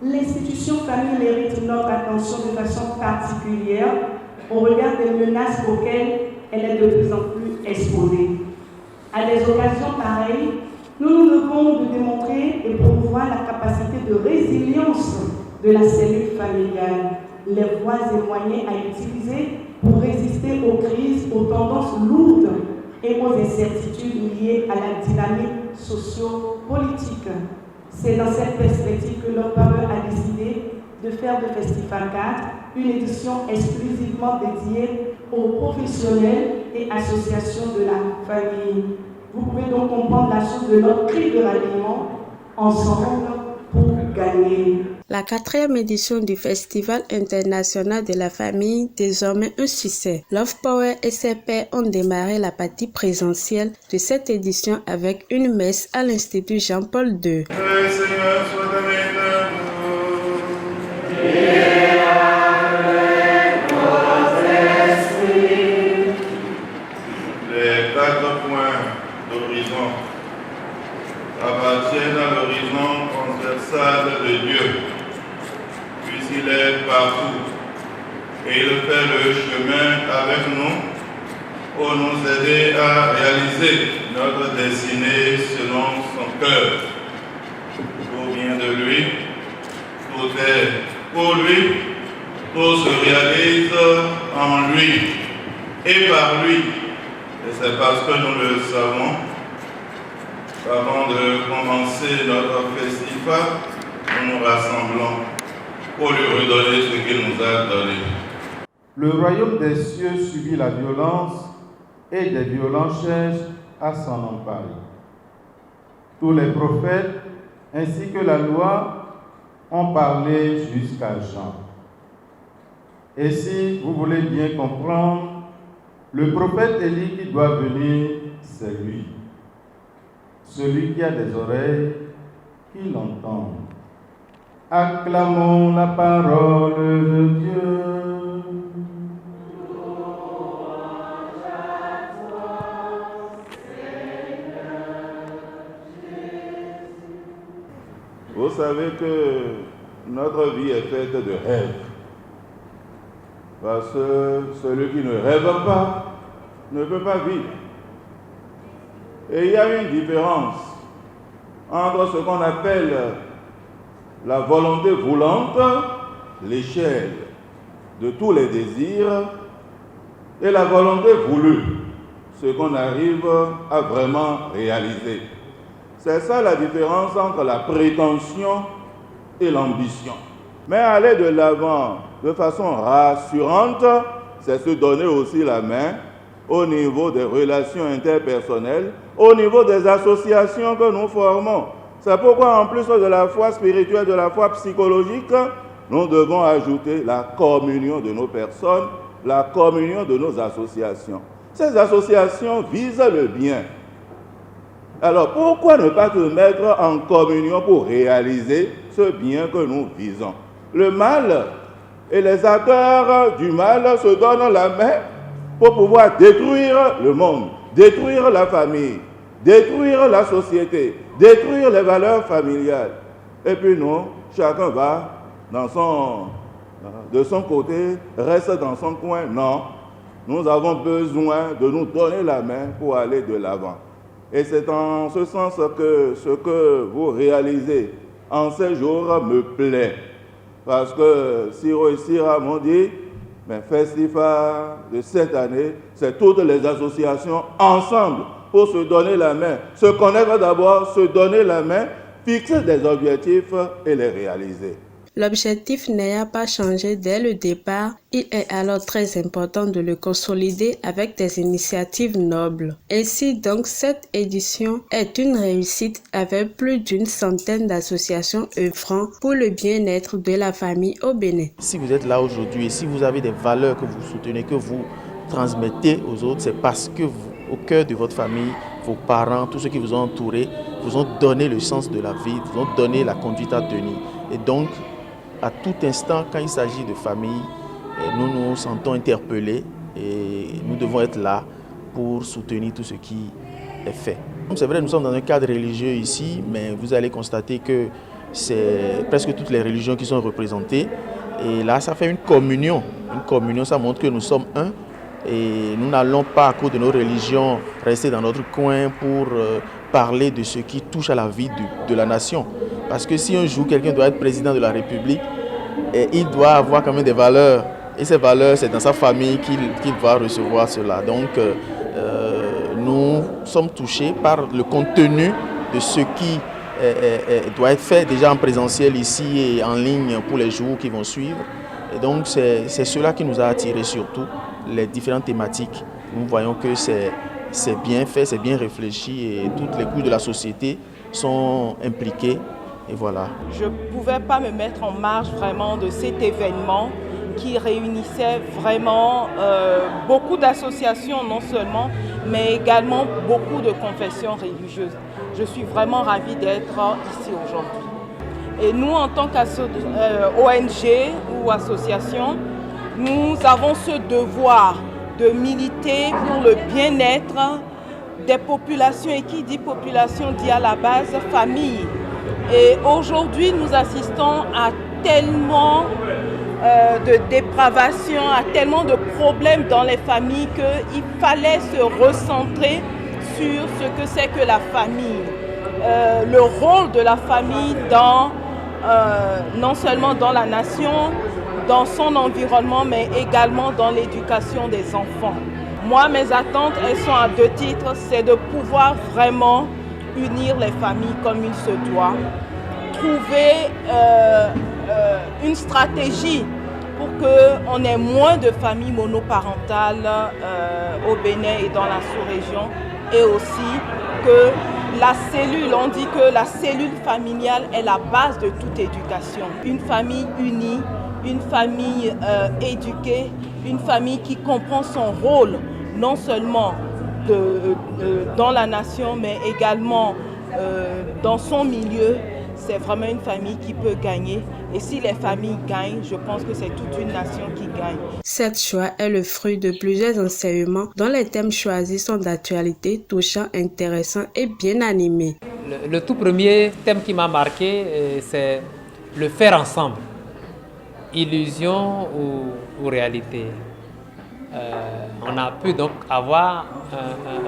L'institution famille mérite notre attention de façon particulière au regard des menaces auxquelles elle est de plus en plus exposée. À des occasions pareilles, nous nous devons de démontrer et promouvoir la capacité de résilience de la cellule familiale, les voies et moyens à utiliser pour résister aux crises, aux tendances lourdes et aux incertitudes liées à la dynamique socio-politique. C'est dans cette perspective que l'OPAE a décidé de faire de Festival 4 une édition exclusivement dédiée aux professionnels et associations de la famille. Vous pouvez donc comprendre la source de notre cri de ralliement ensemble pour gagner. La 4e édition du Festival international de la famille, désormais un succès. Love Power et ses pairs ont démarré la partie présentielle de cette édition avec une messe à l'Institut Jean-Paul II. Le Seigneur soit avec nous. Et avec vos esprits. Les 4 points d'horizon appartiennent à l'horizon transversal de Dieu, puisqu'il est partout et il fait le chemin avec nous pour nous aider à réaliser notre destinée selon son cœur. Tout vient de lui, tout est pour lui, tout se réalise en lui et par lui. Et c'est parce que nous le savons, avant de commencer notre festival, nous nous rassemblons pour lui redonner ce qu'il nous a donné. Le royaume des cieux subit la violence et des violents cherchent à s'en emparer. Tous les prophètes ainsi que la loi ont parlé jusqu'à Jean. Et si vous voulez bien comprendre, le prophète Élie qui doit venir, c'est lui. Celui qui a des oreilles, qui l'entende. Acclamons la parole de Dieu. Vous savez que notre vie est faite de rêves. Parce que celui qui ne rêve pas ne peut pas vivre. Et il y a une différence entre ce qu'on appelle la volonté voulante, l'échelle de tous les désirs, et la volonté voulue, ce qu'on arrive à vraiment réaliser. C'est ça la différence entre la prétention et l'ambition. Mais aller de l'avant de façon rassurante, c'est se donner aussi la main au niveau des relations interpersonnelles, au niveau des associations que nous formons. C'est pourquoi en plus de la foi spirituelle, de la foi psychologique, nous devons ajouter la communion de nos personnes, la communion de nos associations. Ces associations visent le bien. Alors pourquoi ne pas te mettre en communion pour réaliser ce bien que nous visons? Le mal et les acteurs du mal se donnent la main pour pouvoir détruire le monde, détruire la famille, détruire la société, détruire les valeurs familiales. Et puis nous, chacun va de son côté, reste dans son coin. Non, nous avons besoin de nous donner la main pour aller de l'avant. Et c'est en ce sens que ce que vous réalisez en ces jours me plaît. Parce que Siro et Sira m'ont dit, mais festival de cette année, c'est toutes les associations ensemble pour se donner la main. Se connaître d'abord, se donner la main, fixer des objectifs et les réaliser. L'objectif n'ayant pas changé dès le départ, il est alors très important de le consolider avec des initiatives nobles. Ainsi donc, cette édition est une réussite avec plus d'une centaine d'associations œuvrant pour le bien-être de la famille au Bénin. Si vous êtes là aujourd'hui, si vous avez des valeurs que vous soutenez, que vous transmettez aux autres, c'est parce que vous, au cœur de votre famille, vos parents, tous ceux qui vous ont entouré, vous ont donné le sens de la vie, vous ont donné la conduite à tenir. Et donc, à tout instant, quand il s'agit de famille, nous nous sentons interpellés et nous devons être là pour soutenir tout ce qui est fait. C'est vrai, nous sommes dans un cadre religieux ici, mais vous allez constater que c'est presque toutes les religions qui sont représentées. Et là, ça fait une communion. Une communion, ça montre que nous sommes un. Et nous n'allons pas, à cause de nos religions, rester dans notre coin pour parler de ce qui touche à la vie de la nation. Parce que si un jour quelqu'un doit être président de la République, il doit avoir quand même des valeurs. Et ces valeurs, c'est dans sa famille qu'il va recevoir cela. Donc, nous sommes touchés par le contenu de ce qui doit être fait déjà en présentiel ici et en ligne pour les jours qui vont suivre. Et donc, c'est cela qui nous a attirés surtout, les différentes thématiques. Nous voyons que c'est bien fait, c'est bien réfléchi et toutes les couches de la société sont impliquées. Et voilà. Je ne pouvais pas me mettre en marge vraiment de cet événement qui réunissait vraiment beaucoup d'associations non seulement, mais également beaucoup de confessions religieuses. Je suis vraiment ravie d'être ici aujourd'hui. Et nous, en tant qu'ONG ou association, nous avons ce devoir de militer pour le bien-être des populations. Et qui dit population dit à la base famille. Et aujourd'hui, nous assistons à tellement de dépravation, à tellement de problèmes dans les familles qu'il fallait se recentrer sur ce que c'est que la famille. Le rôle de la famille non seulement dans la nation, dans son environnement, mais également dans l'éducation des enfants. Moi, mes attentes, elles sont à 2 titres. C'est de pouvoir vraiment unir les familles comme il se doit, trouver une stratégie pour qu'on ait moins de familles monoparentales au Bénin et dans la sous-région, et aussi que la cellule, on dit que la cellule familiale est la base de toute éducation. Une famille unie, une famille éduquée, une famille qui comprend son rôle, non seulement dans la nation, mais également dans son milieu, c'est vraiment une famille qui peut gagner. Et si les familles gagnent, je pense que c'est toute une nation qui gagne. Cette choix est le fruit de plusieurs enseignements dont les thèmes choisis sont d'actualité, touchants, intéressants et bien animés. Le tout premier thème qui m'a marqué, c'est le faire ensemble. Illusion ou réalité. On a pu donc avoir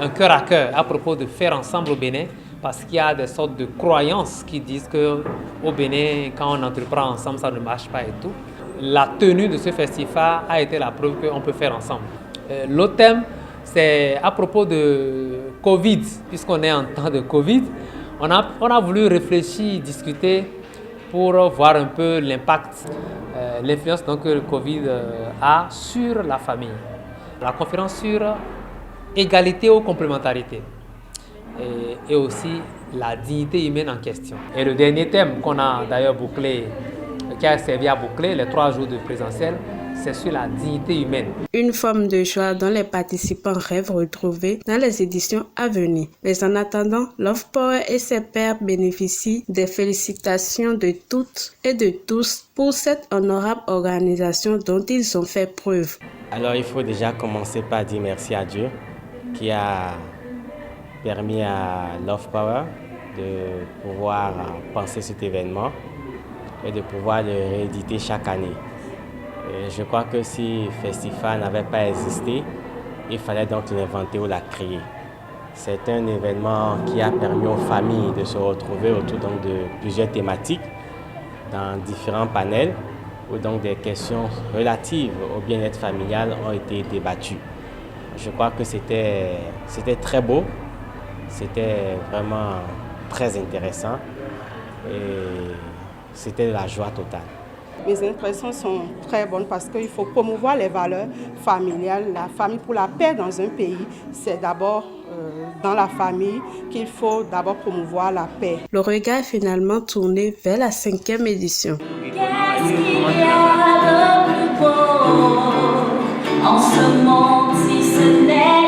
un cœur à cœur à propos de faire ensemble au Bénin, parce qu'il y a des sortes de croyances qui disent qu'au Bénin, quand on entreprend ensemble, ça ne marche pas et tout. La tenue de ce festival a été la preuve qu'on peut faire ensemble. L'autre thème, c'est à propos de Covid, puisqu'on est en temps de Covid. On a voulu réfléchir, discuter pour voir un peu l'impact, l'influence que le Covid a sur la famille. La conférence sur égalité ou complémentarité. Et aussi la dignité humaine en question. Et le dernier thème qu'on a d'ailleurs bouclé, qui a servi à boucler les 3 jours de présentiel, c'est sur la dignité humaine. Une forme de joie dont les participants rêvent retrouver dans les éditions à venir. Mais en attendant, Love Power et ses pairs bénéficient des félicitations de toutes et de tous pour cette honorable organisation dont ils ont fait preuve. Alors il faut déjà commencer par dire merci à Dieu qui a permis à Love Power de pouvoir penser cet événement et de pouvoir le rééditer chaque année. Et je crois que si le festival n'avait pas existé, il fallait donc l'inventer ou la créer. C'est un événement qui a permis aux familles de se retrouver autour donc, de plusieurs thématiques dans différents panels où donc des questions relatives au bien-être familial ont été débattues. Je crois que c'était très beau. C'était vraiment très intéressant et c'était la joie totale. Mes impressions sont très bonnes parce qu'il faut promouvoir les valeurs familiales. La famille pour la paix dans un pays, c'est d'abord dans la famille qu'il faut d'abord promouvoir la paix. Le regard est finalement tourné vers la 5e édition. Qu'est-ce qu'il y a de plus beau en ce monde si ce n'est